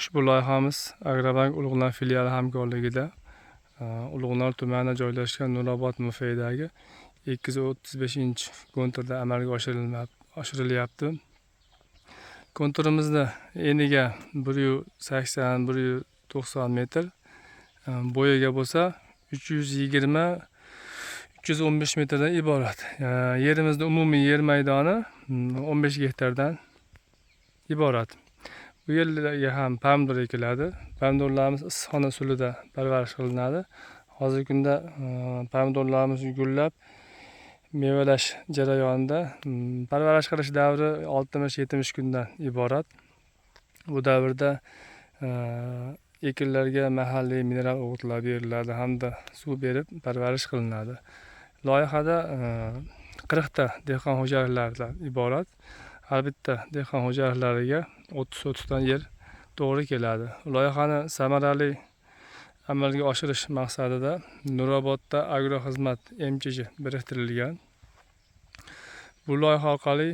Ushbu loyihamiz Agrobank Ulug'nor filiali hamkorligida Ulug'nor tumanida joylashgan Nurobod MFIdagi 235 konturda amalga oshirilyapti. Konturimizda eniga 180-190 metr, bo'yiga bo'lsa 320-315 metrdan iborat. Yerimizda umumiy yer maydoni 15 gektardan iborat. Bu yerlarga ham pomidor ekiladi. Pomidorlarimiz issiqxona usulida parvarish qilinadi. Hozirgi kunda pomidorlarimiz gullab, mevalash jarayonida. Parvarish qilish davri 60-70 kundan iborat. Bu davrda ekinlarga mahalliy mineral o'g'itlar beriladi hamda suv berib parvarish qilinadi. Loyihada 40 ta dehqon xo'jaliklaridan iborat. Har bitta dehqon xo'jaliklariga 30 sotixdan yer to'g'ri keladi. Loyihani samarali amalga oshirish maqsadida Nurobodda agroxizmat MChJ biriktirilgan. Bu loyiha orqali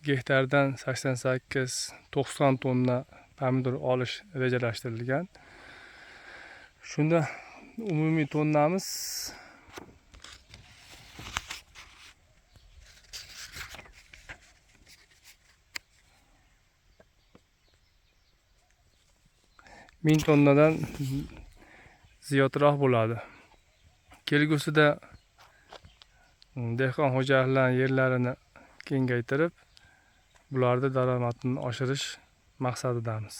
gektardan 88-90 tonna pomidor olish rejalashtirilgan. Shunda umumiy tonnamiz 1000 tonnadan ziyodroq bo'ladi. Kelgusida dehqon xo'jaliklar yerlarini kengaytirib, bularda daromadini oshirish maqsadidamiz.